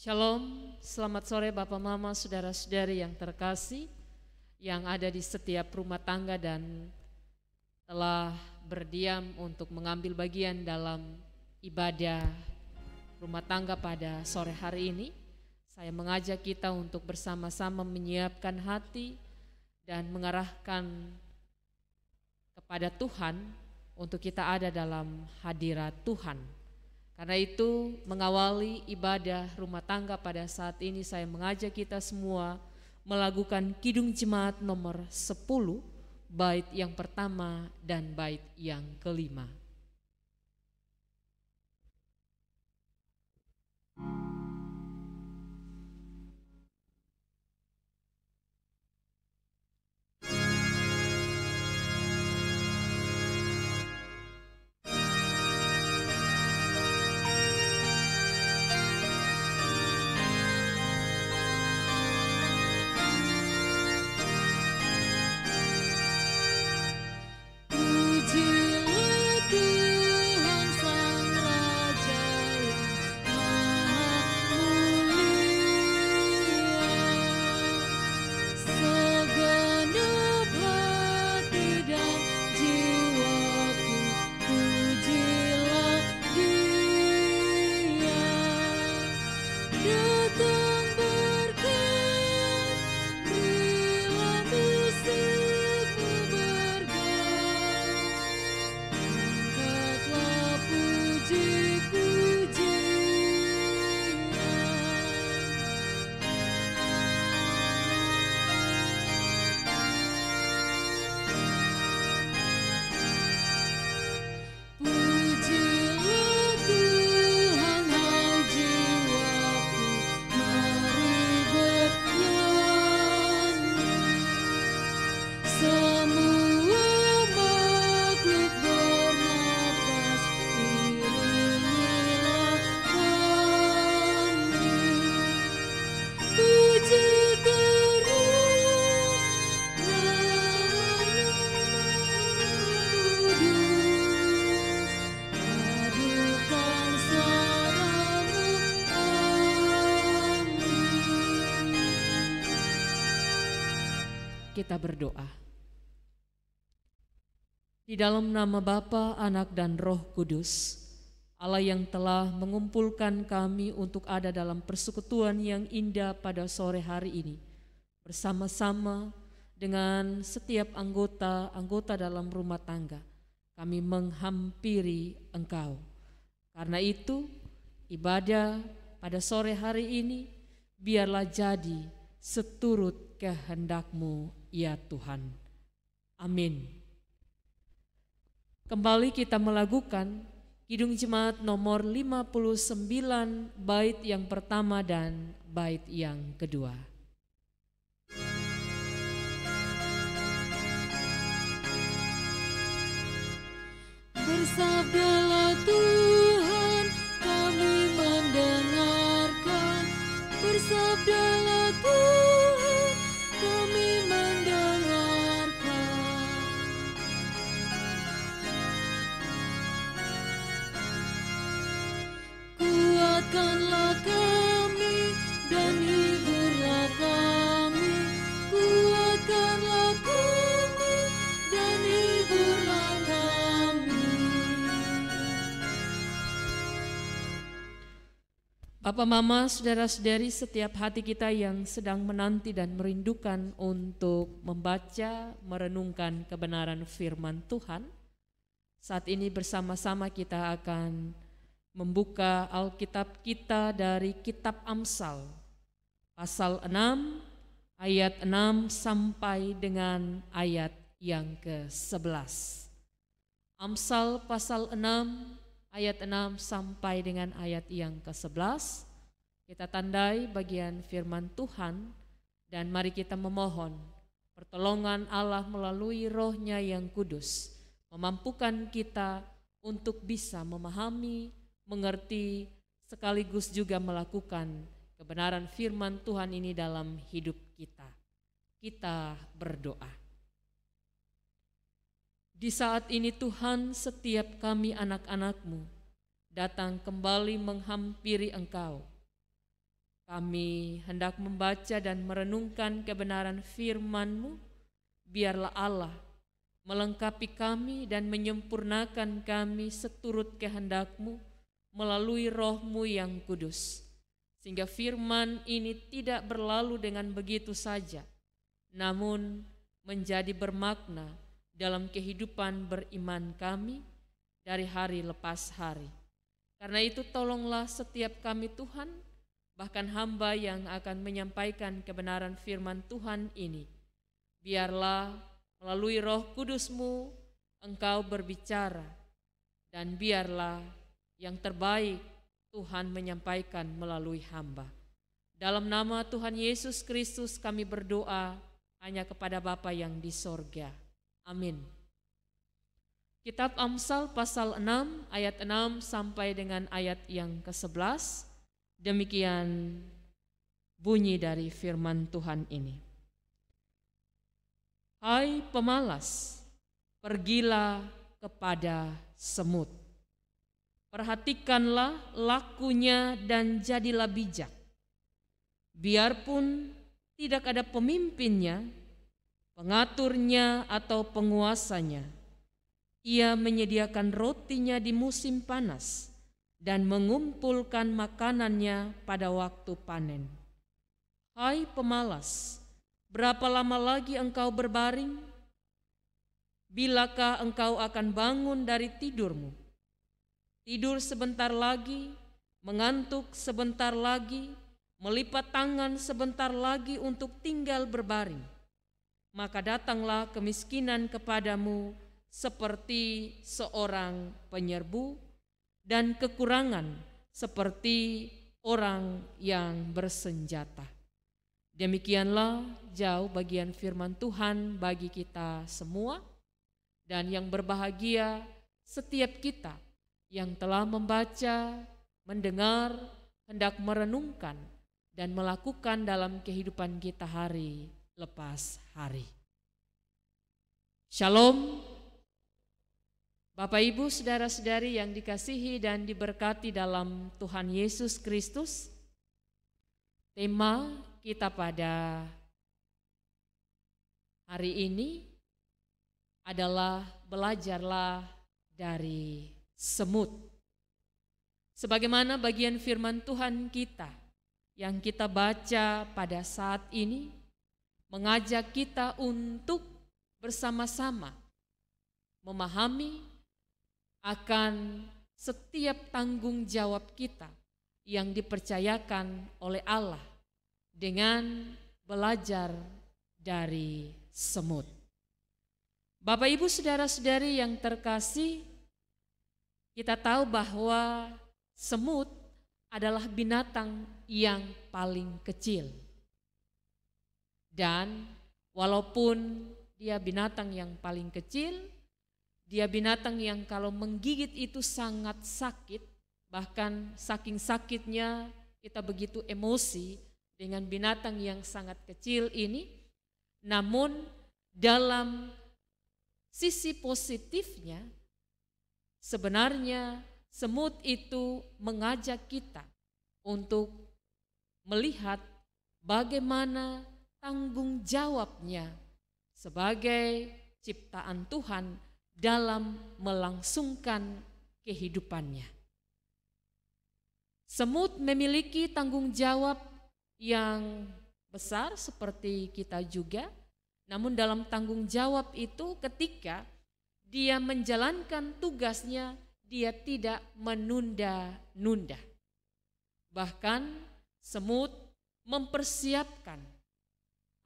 Shalom, selamat sore Bapak Mama, saudara-saudari yang terkasih yang ada di setiap rumah tangga dan telah berdiam untuk mengambil bagian dalam ibadah rumah tangga pada sore hari ini. Saya mengajak kita untuk bersama-sama menyiapkan hati dan mengarahkan kepada Tuhan untuk kita ada dalam hadirat Tuhan. Karena itu mengawali ibadah rumah tangga pada saat ini saya mengajak kita semua melakukan Kidung Jemaat nomor 10, bait yang pertama dan bait yang kelima. Kita berdoa. Di dalam nama Bapa, Anak dan Roh Kudus, Allah yang telah mengumpulkan kami untuk ada dalam persekutuan yang indah pada sore hari ini, bersama-sama dengan setiap anggota dalam rumah tangga, kami menghampiri Engkau. Karena itu, ibadah pada sore hari ini biarlah jadi seturut kehendak-Mu, ya Tuhan. Amin. Kembali kita melakukan Kidung Jemaat nomor 59, bait yang pertama dan bait yang kedua. Bersabdalah Tuhan, kami mendengarkan. Bersabdalah Tuhan, kami mendengarkan. Kuatkanlah kami dan hiburlah kami. Kuatkanlah kami dan hiburlah kami. Bapak, Mama, saudara-saudari, setiap hati kita yang sedang menanti dan merindukan untuk membaca, merenungkan kebenaran firman Tuhan, saat ini bersama-sama kita akan membuka Alkitab kita dari kitab Amsal, pasal 6, ayat 6 sampai dengan ayat yang ke-11. Amsal pasal 6, ayat 6 sampai dengan ayat yang ke-11, kita tandai bagian firman Tuhan dan mari kita memohon pertolongan Allah melalui Roh-Nya yang kudus, memampukan kita untuk bisa memahami, mengerti, sekaligus juga melakukan kebenaran firman Tuhan ini dalam hidup kita. Kita berdoa. Di saat ini Tuhan, setiap kami anak-anak-Mu datang kembali menghampiri Engkau. Kami hendak membaca dan merenungkan kebenaran firman-Mu. Biarlah Allah melengkapi kami dan menyempurnakan kami seturut kehendak-Mu melalui Roh-Mu yang kudus. Sehingga firman ini tidak berlalu dengan begitu saja, namun menjadi bermakna dalam kehidupan beriman kami dari hari lepas hari. Karena itu tolonglah setiap kami Tuhan, bahkan hamba yang akan menyampaikan kebenaran firman Tuhan ini. Biarlah melalui Roh Kudus-Mu Engkau berbicara, dan biarlah yang terbaik Tuhan menyampaikan melalui hamba. Dalam nama Tuhan Yesus Kristus kami berdoa hanya kepada Bapa yang di sorga. Amin. Kitab Amsal pasal 6 ayat 6 sampai dengan ayat yang ke-11. Demikian bunyi dari firman Tuhan ini. Hai pemalas, pergilah kepada semut. Perhatikanlah lakunya dan jadilah bijak. Biarpun tidak ada pemimpinnya, pengaturnya atau penguasanya, ia menyediakan rotinya di musim panas dan mengumpulkan makanannya pada waktu panen. Hai pemalas, berapa lama lagi engkau berbaring? Bilakah engkau akan bangun dari tidurmu? Tidur sebentar lagi, mengantuk sebentar lagi, melipat tangan sebentar lagi untuk tinggal berbaring. Maka datanglah kemiskinan kepadamu seperti seorang penyerbu, dan kekurangan seperti orang yang bersenjata. Demikianlah jauh bagian firman Tuhan bagi kita semua, dan yang berbahagia setiap kita yang telah membaca, mendengar, hendak merenungkan, dan melakukan dalam kehidupan kita hari lepas hari. Shalom. Bapak, Ibu, saudara-saudari yang dikasihi dan diberkati dalam Tuhan Yesus Kristus. Tema kita pada hari ini adalah belajarlah dari semut. Sebagaimana bagian firman Tuhan kita yang kita baca pada saat ini mengajak kita untuk bersama-sama memahami akan setiap tanggung jawab kita yang dipercayakan oleh Allah dengan belajar dari semut. Bapak, Ibu, saudara-saudari yang terkasih, kita tahu bahwa semut adalah binatang yang paling kecil. Dan walaupun dia binatang yang paling kecil, dia binatang yang kalau menggigit itu sangat sakit, bahkan saking sakitnya kita begitu emosi dengan binatang yang sangat kecil ini. Namun dalam sisi positifnya, sebenarnya semut itu mengajak kita untuk melihat bagaimana tanggung jawabnya sebagai ciptaan Tuhan dalam melangsungkan kehidupannya. Semut memiliki tanggung jawab yang besar seperti kita juga, namun dalam tanggung jawab itu ketika dia menjalankan tugasnya, dia tidak menunda-nunda. Bahkan semut mempersiapkan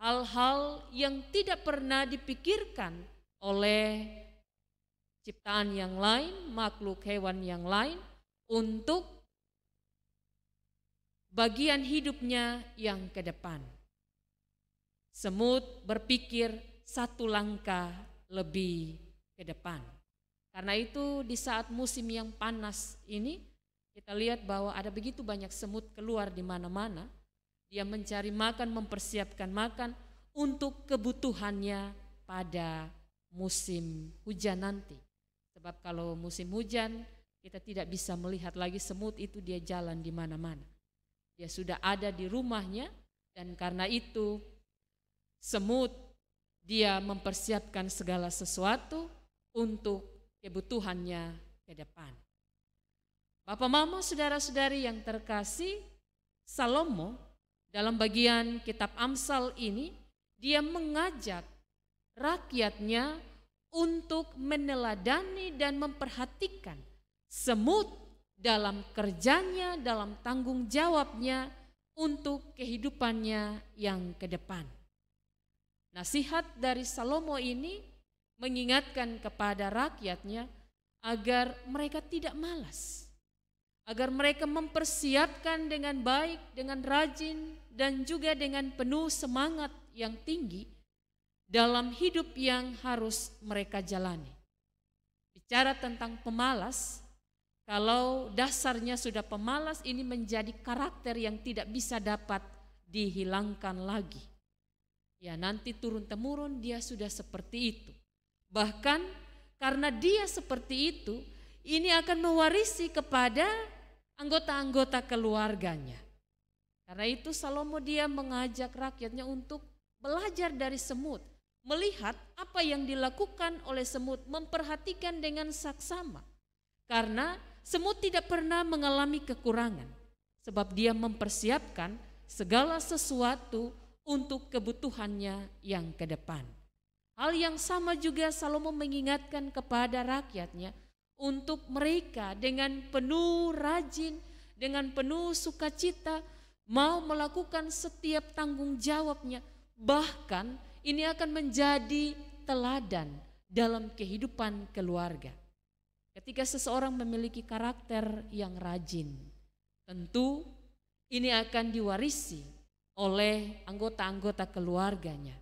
hal-hal yang tidak pernah dipikirkan oleh ciptaan yang lain, makhluk hewan yang lain, untuk bagian hidupnya yang ke depan. Semut berpikir satu langkah lebih ke depan. Karena itu di saat musim yang panas ini, kita lihat bahwa ada begitu banyak semut keluar di mana-mana. Dia mencari makan, mempersiapkan makan untuk kebutuhannya pada musim hujan nanti. Sebab kalau musim hujan kita tidak bisa melihat lagi semut itu dia jalan di mana-mana. dia sudah ada di rumahnya, dan karena itu semut dia mempersiapkan segala sesuatu untuk kebutuhannya ke depan. Bapak, Mama, saudara-saudari yang terkasih, Salomo dalam bagian kitab Amsal ini dia mengajak rakyatnya untuk meneladani dan memperhatikan semut dalam kerjanya, dalam tanggung jawabnya untuk kehidupannya yang ke depan. Nasihat dari Salomo ini mengingatkan kepada rakyatnya agar mereka tidak malas, agar mereka mempersiapkan dengan baik, dengan rajin, dan juga dengan penuh semangat yang tinggi dalam hidup yang harus mereka jalani. Bicara tentang pemalas, kalau dasarnya sudah pemalas, ini menjadi karakter yang tidak bisa dapat dihilangkan lagi. Ya, nanti turun-temurun dia sudah seperti itu. Bahkan karena dia seperti itu, ini akan mewarisi kepada anggota-anggota keluarganya. Karena itu Salomo dia mengajak rakyatnya untuk belajar dari semut, melihat apa yang dilakukan oleh semut, memperhatikan dengan saksama. Karena semut tidak pernah mengalami kekurangan, sebab dia mempersiapkan segala sesuatu untuk kebutuhannya yang ke depan. Hal yang sama juga Salomo mengingatkan kepada rakyatnya untuk mereka dengan penuh rajin, dengan penuh sukacita mau melakukan setiap tanggung jawabnya. Bahkan ini akan menjadi teladan dalam kehidupan keluarga. Ketika seseorang memiliki karakter yang rajin, tentu ini akan diwarisi oleh anggota-anggota keluarganya.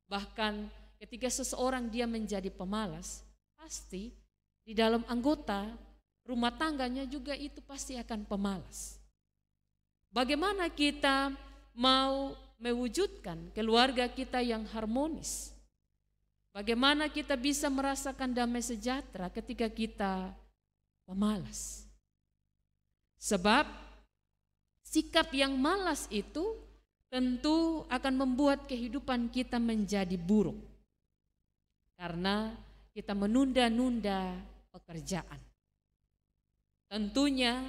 Bahkan ketika seseorang dia menjadi pemalas, pasti di dalam anggota rumah tangganya juga itu pasti akan pemalas. Bagaimana kita mau mewujudkan keluarga kita yang harmonis? Bagaimana kita bisa merasakan damai sejahtera ketika kita pemalas? Sebab sikap yang malas itu tentu akan membuat kehidupan kita menjadi buruk. Karena kita menunda-nunda pekerjaan. Tentunya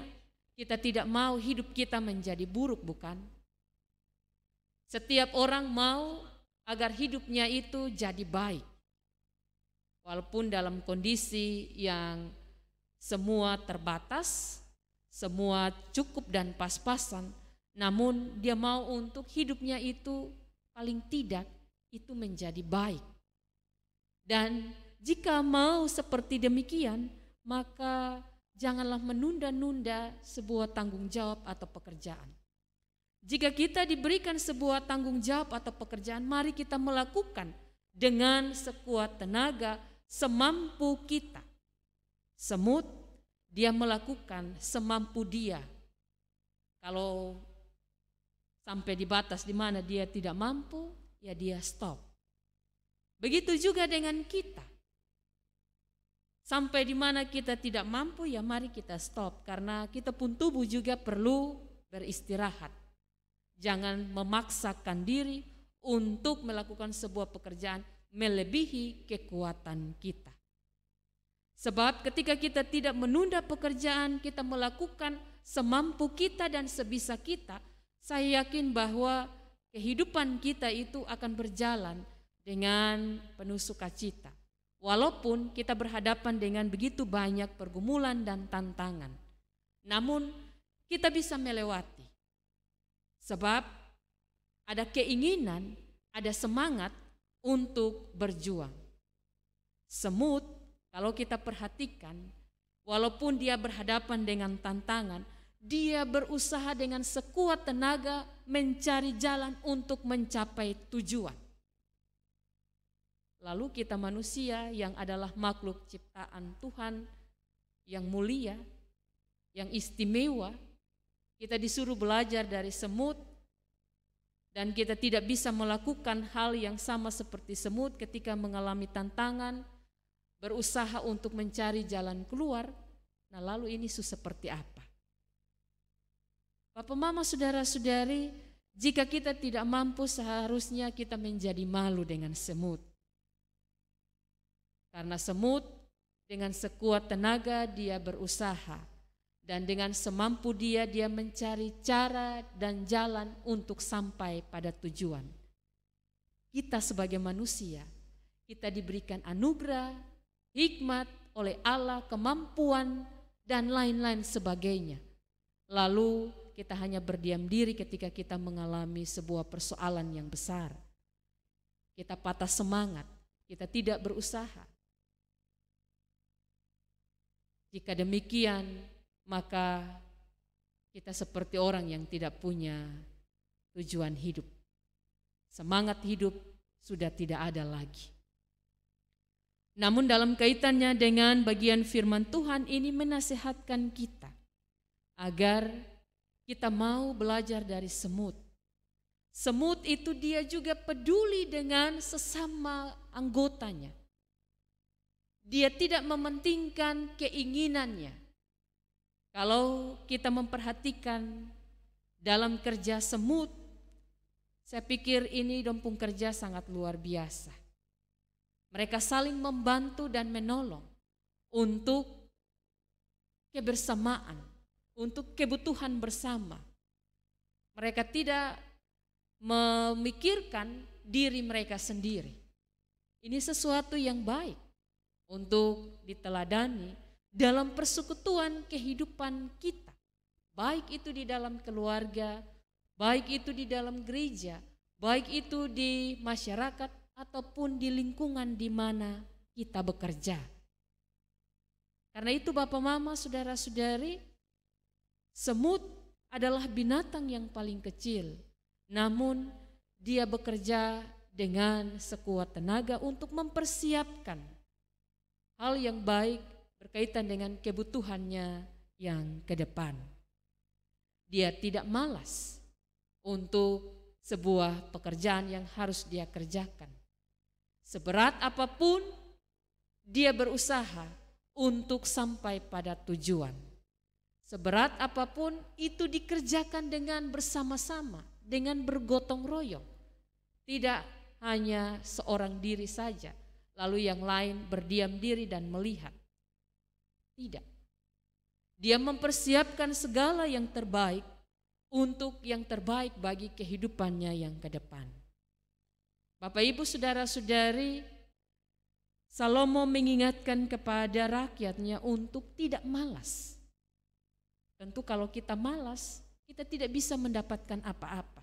kita tidak mau hidup kita menjadi buruk, bukan? Setiap orang mau agar hidupnya itu jadi baik. Walaupun dalam kondisi yang semua terbatas, semua cukup dan pas-pasan, namun dia mau untuk hidupnya itu paling tidak itu menjadi baik. Dan jika mau seperti demikian, maka janganlah menunda-nunda sebuah tanggung jawab atau pekerjaan. Jika kita diberikan sebuah tanggung jawab atau pekerjaan, mari kita melakukan dengan sekuat tenaga, semampu kita. Semut, dia melakukan semampu dia. Kalau sampai di batas di mana dia tidak mampu, ya dia stop. Begitu juga dengan kita. Sampai di mana kita tidak mampu, ya mari kita stop. Karena kita pun tubuh juga perlu beristirahat. Jangan memaksakan diri untuk melakukan sebuah pekerjaan melebihi kekuatan kita. Sebab ketika kita tidak menunda pekerjaan, kita melakukan semampu kita dan sebisa kita, saya yakin bahwa kehidupan kita itu akan berjalan dengan penuh sukacita. Walaupun kita berhadapan dengan begitu banyak pergumulan dan tantangan, namun kita bisa melewati. Sebab ada keinginan, ada semangat untuk berjuang. Semut, kalau kita perhatikan, walaupun dia berhadapan dengan tantangan, dia berusaha dengan sekuat tenaga mencari jalan untuk mencapai tujuan. Lalu kita manusia yang adalah makhluk ciptaan Tuhan yang mulia, yang istimewa, kita disuruh belajar dari semut dan kita tidak bisa melakukan hal yang sama seperti semut ketika mengalami tantangan, berusaha untuk mencari jalan keluar. Nah, lalu ini seperti apa? Bapak, Mama, saudara-saudari, jika kita tidak mampu seharusnya kita menjadi malu dengan semut. Karena semut dengan sekuat tenaga dia berusaha. Dan dengan semampu dia mencari cara dan jalan untuk sampai pada tujuan. Kita sebagai manusia, kita diberikan anugerah, hikmat oleh Allah, kemampuan, dan lain-lain sebagainya. Lalu kita hanya berdiam diri ketika kita mengalami sebuah persoalan yang besar. Kita patah semangat, kita tidak berusaha. Jika demikian, maka kita seperti orang yang tidak punya tujuan hidup. Semangat hidup sudah tidak ada lagi. Namun dalam kaitannya dengan bagian firman Tuhan ini menasihatkan kita agar kita mau belajar dari semut. Semut itu dia juga peduli dengan sesama anggotanya. Dia tidak mementingkan keinginannya. Kalau kita memperhatikan dalam kerja semut, saya pikir ini dompung kerja sangat luar biasa. Mereka saling membantu dan menolong untuk kebersamaan, untuk kebutuhan bersama. Mereka tidak memikirkan diri mereka sendiri. Ini sesuatu yang baik untuk diteladani dalam persekutuan kehidupan kita, baik itu di dalam keluarga, baik itu di dalam gereja, baik itu di masyarakat ataupun di lingkungan di mana kita bekerja. Karena itu Bapak, Mama, saudara-saudari, semut adalah binatang yang paling kecil, namun dia bekerja dengan sekuat tenaga untuk mempersiapkan hal yang baik berkaitan dengan kebutuhannya yang ke depan. Dia tidak malas untuk sebuah pekerjaan yang harus dia kerjakan. Seberat apapun, dia berusaha untuk sampai pada tujuan. Seberat apapun itu dikerjakan dengan bersama-sama, dengan bergotong royong. Tidak hanya seorang diri saja, lalu yang lain berdiam diri dan melihat. Tidak. Dia mempersiapkan segala yang terbaik untuk yang terbaik bagi kehidupannya yang ke depan. Bapak, Ibu, saudara-saudari, Salomo mengingatkan kepada rakyatnya untuk tidak malas. Tentu kalau kita malas, kita tidak bisa mendapatkan apa-apa.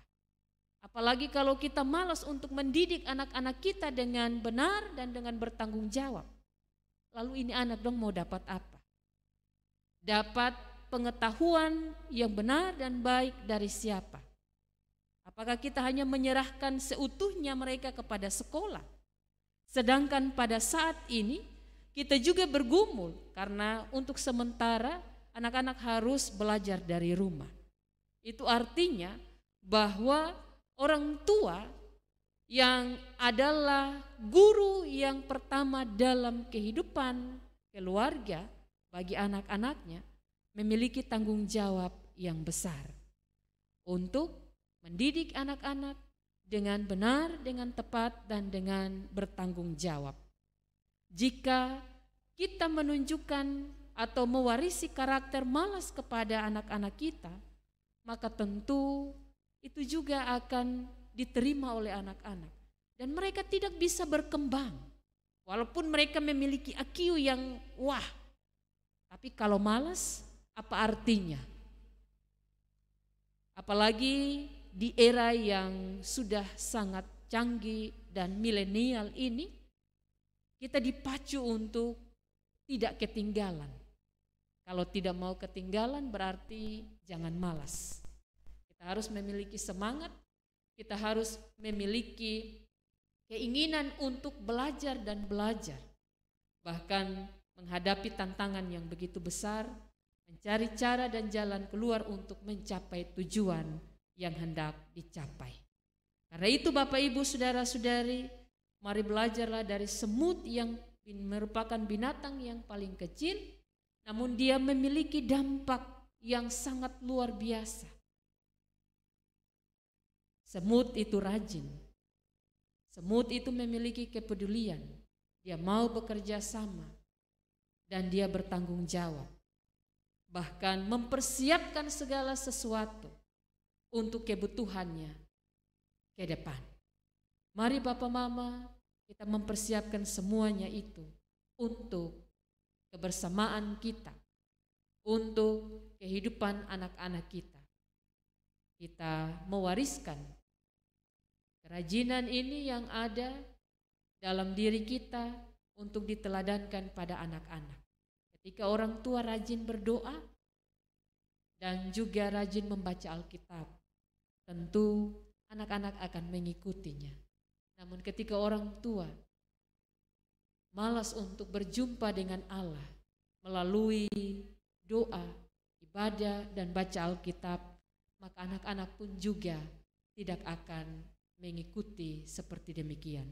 Apalagi kalau kita malas untuk mendidik anak-anak kita dengan benar dan dengan bertanggung jawab. Lalu ini anak dong mau dapat apa? Dapat pengetahuan yang benar dan baik dari siapa? Apakah kita hanya menyerahkan seutuhnya mereka kepada sekolah? Sedangkan pada saat ini kita juga bergumul karena untuk sementara anak-anak harus belajar dari rumah. Itu artinya bahwa orang tua yang adalah guru yang pertama dalam kehidupan keluarga bagi anak-anaknya memiliki tanggung jawab yang besar untuk mendidik anak-anak dengan benar, dengan tepat, dan dengan bertanggung jawab. Jika kita menunjukkan atau mewarisi karakter malas kepada anak-anak kita, maka tentu itu juga akan diterima oleh anak-anak. Dan mereka tidak bisa berkembang. Walaupun mereka memiliki IQ yang wah, tapi kalau malas, apa artinya? Apalagi di era yang sudah sangat canggih dan milenial ini, kita dipacu untuk tidak ketinggalan. Kalau tidak mau ketinggalan berarti jangan malas. Kita harus memiliki semangat, kita harus memiliki keinginan untuk belajar dan belajar. Bahkan menghadapi tantangan yang begitu besar, mencari cara dan jalan keluar untuk mencapai tujuan yang hendak dicapai. Karena itu Bapak, Ibu, saudara-saudari, mari belajarlah dari semut yang merupakan binatang yang paling kecil, namun dia memiliki dampak yang sangat luar biasa. Semut itu rajin. Semut itu memiliki kepedulian. Dia mau bekerja sama dan dia bertanggung jawab. Bahkan mempersiapkan segala sesuatu untuk kebutuhannya ke depan. Mari Bapak Mama, kita mempersiapkan semuanya itu untuk kebersamaan kita, untuk kehidupan anak-anak kita. Kita mewariskan kerajinan ini yang ada dalam diri kita untuk diteladankan pada anak-anak. Ketika orang tua rajin berdoa dan juga rajin membaca Alkitab, tentu anak-anak akan mengikutinya. Namun ketika orang tua malas untuk berjumpa dengan Allah melalui doa, ibadah, dan baca Alkitab, maka anak-anak pun juga tidak akan mengikuti seperti demikian.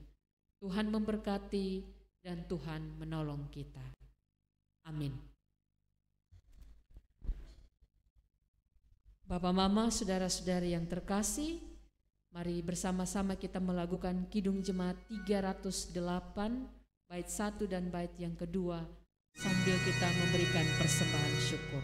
Tuhan memberkati dan Tuhan menolong kita. Amin. Bapak, Mama, saudara-saudari yang terkasih, mari bersama-sama kita melakukan Kidung Jemaat 308, bait 1 dan bait yang kedua, sambil kita memberikan persembahan syukur.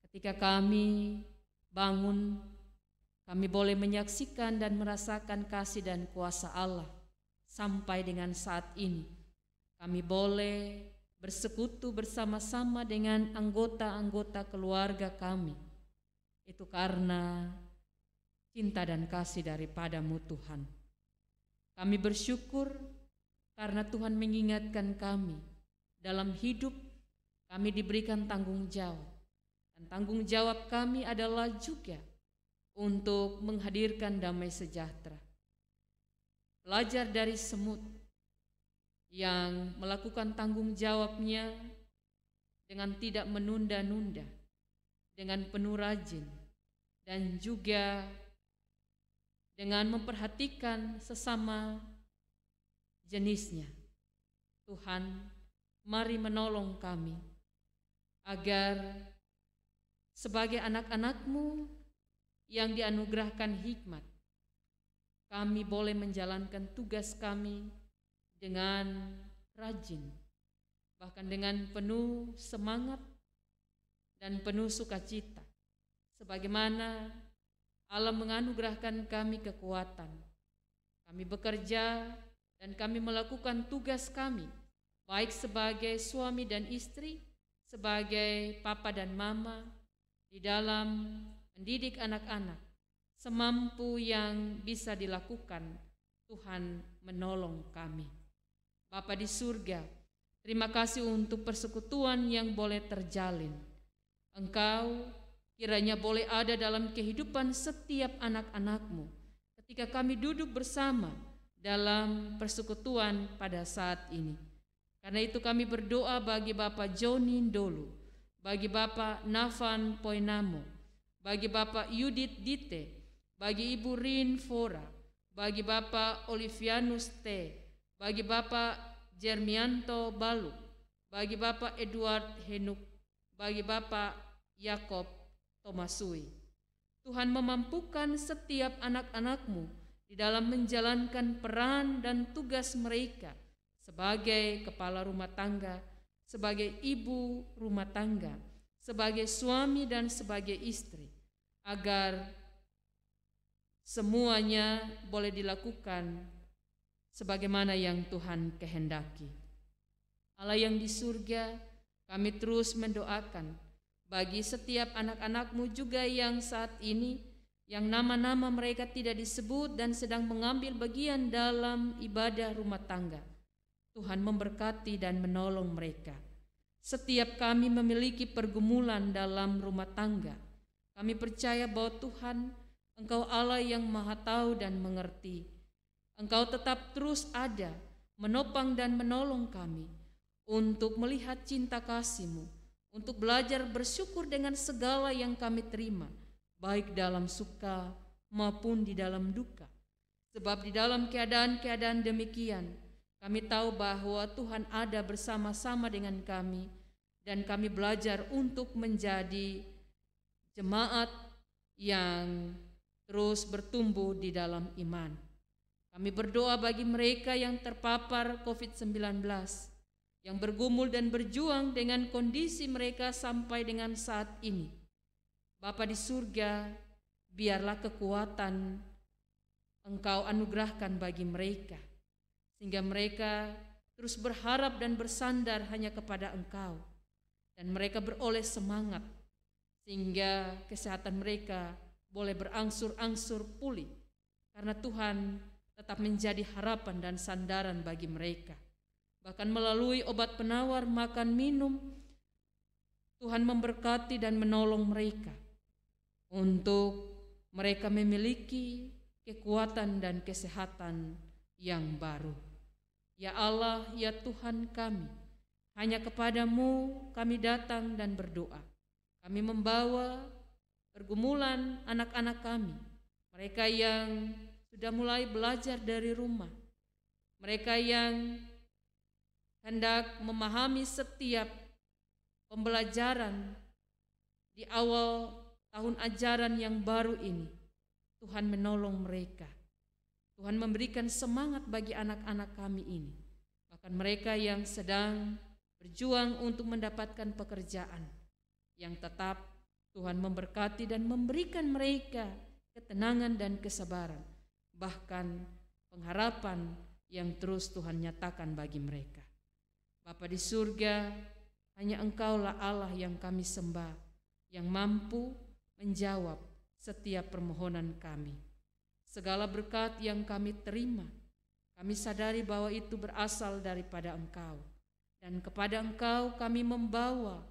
Ketika kami bangun, kami boleh menyaksikan dan merasakan kasih dan kuasa Allah. Sampai dengan saat ini, kami boleh bersekutu bersama-sama dengan anggota-anggota keluarga kami. Itu karena cinta dan kasih daripadamu Tuhan. Kami bersyukur karena Tuhan mengingatkan kami dalam hidup kami diberikan tanggung jawab. Dan tanggung jawab kami adalah juga untuk menghadirkan damai sejahtera. Belajar dari semut yang melakukan tanggung jawabnya dengan tidak menunda-nunda, dengan penuh rajin, dan juga dengan memperhatikan sesama jenisnya. Tuhan, mari menolong kami agar sebagai anak-anak-Mu yang dianugerahkan hikmat, kami boleh menjalankan tugas kami dengan rajin, bahkan dengan penuh semangat dan penuh sukacita, sebagaimana Allah menganugerahkan kami kekuatan. Kami bekerja dan kami melakukan tugas kami, baik sebagai suami dan istri, sebagai papa dan mama, di dalam mendidik anak-anak, semampu yang bisa dilakukan. Tuhan menolong kami. Bapa di surga, terima kasih untuk persekutuan yang boleh terjalin. Engkau kiranya boleh ada dalam kehidupan setiap anak-anak-Mu ketika kami duduk bersama dalam persekutuan pada saat ini. Karena itu kami berdoa bagi Bapak Joni Ndolu, bagi Bapak Navan Poinamo, bagi Bapak Yudit Dite, bagi Ibu Rin Fora, bagi Bapak Olivianus T, bagi Bapak Jermianto Balu, bagi Bapak Edward Henuk, bagi Bapak Yakob Tomasui. Tuhan memampukan setiap anak-anak-Mu di dalam menjalankan peran dan tugas mereka sebagai kepala rumah tangga, sebagai ibu rumah tangga, sebagai suami dan sebagai istri, agar semuanya boleh dilakukan sebagaimana yang Tuhan kehendaki. Allah yang di surga, kami terus mendoakan bagi setiap anak-anak-Mu juga yang saat ini, yang nama-nama mereka tidak disebut dan sedang mengambil bagian dalam ibadah rumah tangga. Tuhan memberkati dan menolong mereka. Setiap kami memiliki pergumulan dalam rumah tangga, kami percaya bahwa Tuhan, Engkau Allah yang Maha Tahu dan mengerti. Engkau tetap terus ada, menopang dan menolong kami untuk melihat cinta kasih-Mu, untuk belajar bersyukur dengan segala yang kami terima, baik dalam suka maupun di dalam duka. Sebab di dalam keadaan-keadaan demikian, kami tahu bahwa Tuhan ada bersama-sama dengan kami, dan kami belajar untuk menjadi jemaat yang terus bertumbuh di dalam iman. Kami berdoa bagi mereka yang terpapar COVID-19, yang bergumul dan berjuang dengan kondisi mereka sampai dengan saat ini. Bapa di surga, biarlah kekuatan Engkau anugerahkan bagi mereka, sehingga mereka terus berharap dan bersandar hanya kepada Engkau, dan mereka beroleh semangat, sehingga kesehatan mereka boleh berangsur-angsur pulih, karena Tuhan tetap menjadi harapan dan sandaran bagi mereka. Bahkan melalui obat penawar makan minum, Tuhan memberkati dan menolong mereka untuk mereka memiliki kekuatan dan kesehatan yang baru. Ya Allah, ya Tuhan kami, hanya kepadamu kami datang dan berdoa. Kami membawa pergumulan anak-anak kami, mereka yang sudah mulai belajar dari rumah, mereka yang hendak memahami setiap pembelajaran di awal tahun ajaran yang baru ini. Tuhan menolong mereka. Tuhan memberikan semangat bagi anak-anak kami ini. Bahkan mereka yang sedang berjuang untuk mendapatkan pekerjaan yang tetap, Tuhan memberkati dan memberikan mereka ketenangan dan kesabaran, bahkan pengharapan yang terus Tuhan nyatakan bagi mereka. Bapa di surga, hanya Engkaulah Allah yang kami sembah, yang mampu menjawab setiap permohonan kami. Segala berkat yang kami terima, kami sadari bahwa itu berasal daripada Engkau, dan kepada Engkau kami membawa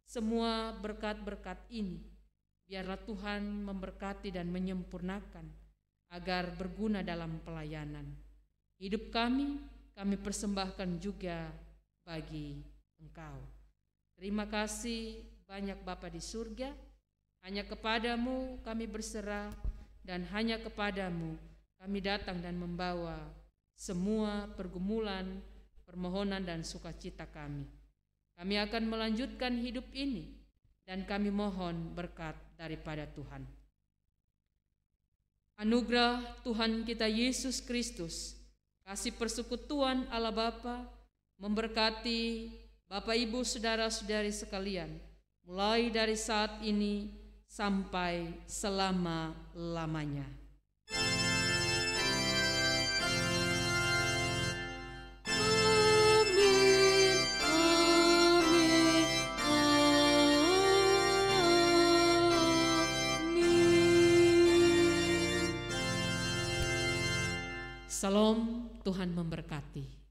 semua berkat-berkat ini. Biarlah Tuhan memberkati dan menyempurnakan agar berguna dalam pelayanan. Hidup kami persembahkan juga bagi Engkau. Terima kasih banyak Bapa di surga. Hanya kepadamu kami berserah, dan hanya kepadamu kami datang dan membawa semua pergumulan, permohonan dan sukacita kami. Kami akan melanjutkan hidup ini, dan kami mohon berkat daripada Tuhan. Anugerah Tuhan kita Yesus Kristus, kasih persekutuan Allah Bapa, memberkati Bapak Ibu saudara-saudari sekalian, mulai dari saat ini sampai selama-lamanya. Amin, amin, amin. Salam, Tuhan memberkati.